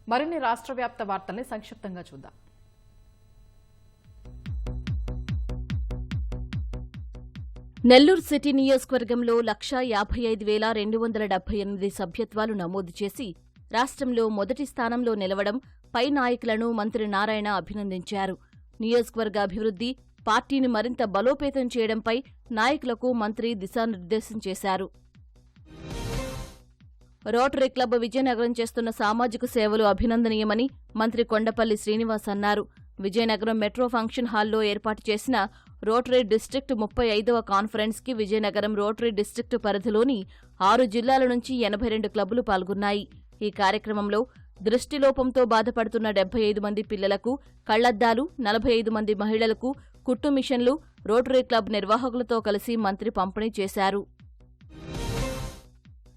మరిన్ని రాష్ట్ర వ్యాప్త వార్తల్ని సంక్షిప్తంగా చూద్దాం. నెల్లూరు సిటీ నియోజకవర్గంలో 1,55,278 సభ్యత్వాలు నమోదు చేసి రాష్ట్రంలో మొదటి స్థానంలో నిలవడం పై నాయకులను మంత్రి నారాయణ అభినందించారు. నియోజకవర్గ అభివృద్ధి, పార్టీని మరింత బలోపేతం చేయడంపై నాయకులకు మంత్రి దిశానిర్దేశం చేశారు. రోటరీ క్లబ్ విజయనగరం చేస్తున్న సామాజిక సేవలు అభినందనీయమని మంత్రి కొండపల్లి శ్రీనివాస్ అన్నారు. విజయనగరం మెట్రో ఫంక్షన్ హాల్లో ఏర్పాటు చేసిన రోటరీ డిస్ట్రిక్ట్ 35వ కాన్ఫరెన్స్కి విజయనగరం రోటరీ డిస్ట్రిక్ట్ పరిధిలోని 6 జిల్లాల నుంచి 82 క్లబ్బులు పాల్గొన్నాయి. ఈ కార్యక్రమంలో దృష్టిలోపంతో బాధపడుతున్న 75 మంది పిల్లలకు కళ్లద్దాలు, 45 మంది మహిళలకు కుట్టు మిషన్లు రోటరీ క్లబ్ నిర్వాహకులతో కలిసి మంత్రి పంపిణీ చేశారు.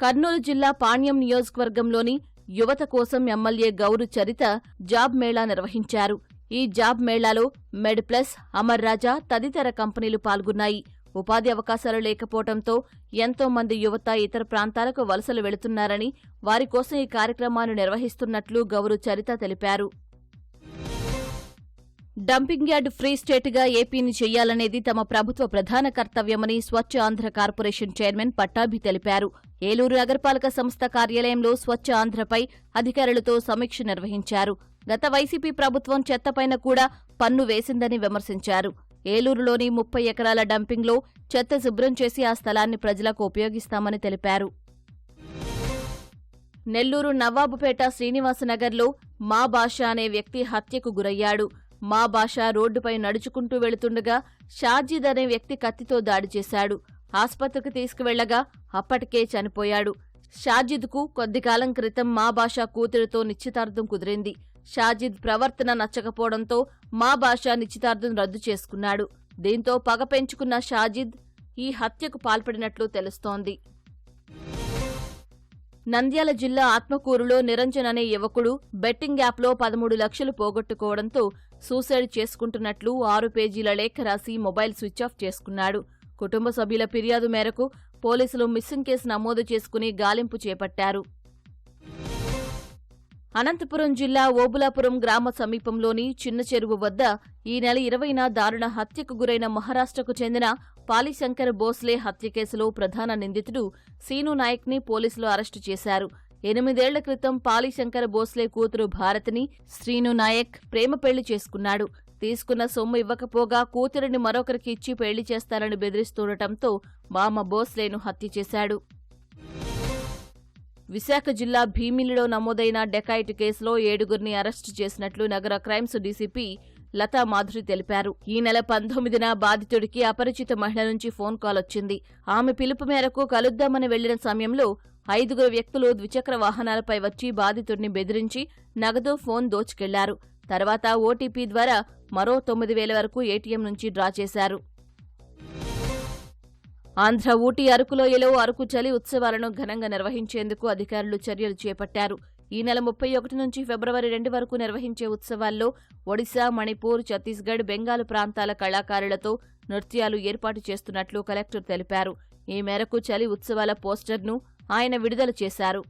కర్నూలు జిల్లా పాణ్యం నియోజకవర్గంలోని యువత కోసం ఎమ్మెల్యే గౌరు చరిత జాబ్ మేళా నిర్వహించారు. ఈ జాబ్ మేళాలో మెడ్ ప్లస్, అమర్ రాజా తదితర కంపెనీలు పాల్గొన్నాయి. ఉపాధి అవకాశాలు లేకపోవడంతో ఎంతో మంది యువత ఇతర ప్రాంతాలకు వలసలు వెళుతున్నారని, వారి కోసం ఈ కార్యక్రమాన్ని నిర్వహిస్తున్నట్లు గౌరు చరిత తెలిపారు. డంపింగ్ యార్డ్ ఫ్రీ స్టేట్గా ఏపీని చెయ్యాలనేది తమ ప్రభుత్వ ప్రధాన కర్తవ్యమని స్వచ్ఛ ఆంధ్ర కార్పొరేషన్ చైర్మన్ పట్టాభి తెలిపారు. ఏలూరు నగరపాలక సంస్థ కార్యాలయంలో స్వచ్ఛ ఆంధ్రపై అధికారులతో సమీక్ష నిర్వహించారు. గత వైసీపీ ప్రభుత్వం చెత్తపైన కూడా పన్ను వేసిందని విమర్శించారు. ఏలూరులోని 30 ఎకరాల డంపింగ్లో చెత్త శుభ్రం చేసి ఆ స్థలాన్ని ప్రజలకు ఉపయోగిస్తామని తెలిపారు. నెల్లూరు నవాబుపేట శ్రీనివాసనగర్లో మా భాష అనే వ్యక్తి హత్యకు గురయ్యాడు. మా భాష రోడ్డుపై నడుచుకుంటూ వెళుతుండగా షాజీద్ అనే వ్యక్తి కత్తితో దాడి చేశాడు. ఆస్పత్రికి తీసుకువెళ్లగా అప్పటికే చనిపోయాడు. షాజీద్కు కొద్దికాలం క్రితం మా భాష కూతురితో నిశ్చితార్థం కుదిరింది. షాజీద్ ప్రవర్తన నచ్చకపోవడంతో మా భాష నిశ్చితార్థం రద్దు చేసుకున్నాడు. దీంతో పగ పెంచుకున్న షాజీద్ ఈ హత్యకు పాల్పడినట్లు తెలుస్తోంది. నంద్యాల జిల్లా ఆత్మకూరులో నిరంజన్ అనే యువకుడు బెట్టింగ్ యాప్లో 13 లక్షలు పోగొట్టుకోవడంతో సూసైడ్ చేసుకుంటున్నట్లు 6 పేజీల లేఖ రాసి మొబైల్ స్విచ్ ఆఫ్ చేసుకున్నాడు. కుటుంబ సభ్యుల ఫిర్యాదు మేరకు పోలీసులు మిస్సింగ్ కేసు నమోదు చేసుకుని గాలింపు చేపట్టారు. అనంతపురం జిల్లా ఓబులాపురం గ్రామ సమీపంలోని చిన్న చెరువు వద్ద ఈ నెల 20న దారుణ హత్యకు గురైన మహారాష్ట్రకు చెందిన పాలిశంకర్ భోస్లే హత్య కేసులో ప్రధాన నిందితుడు సీను నాయక్ని పోలీసులు అరెస్టు చేశారు. 8 ఏళ్ల క్రితం పాలిశంకర్ భోస్లే కూతురు భారతిని శ్రీను నాయక్ ప్రేమ పెళ్లి చేసుకున్నాడు. తీసుకున్న సొమ్ము ఇవ్వకపోగా కూతురిని మరొకరికి ఇచ్చి పెళ్లి చేస్తారని బెదిరిస్తుండటంతో మామ భోస్లేను హత్య చేశాడు. విశాఖ జిల్లా భీమిలిలో నమోదైన డెకాయిట్ కేసులో 7గురిని అరెస్టు చేసినట్లు నగర క్రైమ్స్ డీసీపీ లతా మాధురి తెలిపారు. ఈ నెల 19న బాధితుడికి అపరిచిత మహిళ నుంచి ఫోన్ కాల్ వచ్చింది. ఆమె పిలుపు మేరకు కలుద్దామని వెళ్లిన సమయంలో 5గురు వ్యక్తులు ద్విచక్ర వాహనాలపై వచ్చి బాధితుడిని బెదిరించి నగదు, ఫోన్ దోచుకెళ్లారు. తర్వాత ఓటీపీ ద్వారా మరో 9,000 వరకు ఏటీఎం నుంచి డ్రా చేశారు. ఆంధ్ర ఊటీ అరకులోయలో అరకు చలి ఉత్సవాలను ఘనంగా నిర్వహించేందుకు అధికారులు చర్యలు చేపట్టారు. ఈ నెల 31 నుంచి ఫిబ్రవరి 2 వరకు నిర్వహించే ఉత్సవాల్లో ఒడిశా, మణిపూర్, ఛత్తీస్గఢ్, బెంగాల్ ప్రాంతాల కళాకారులతో నృత్యాలు ఏర్పాటు చేస్తున్నట్లు కలెక్టర్ తెలిపారు. ఈ మేరకు చలి ఉత్సవాల పోస్టర్ను ఆయన విడుదల చేశారు.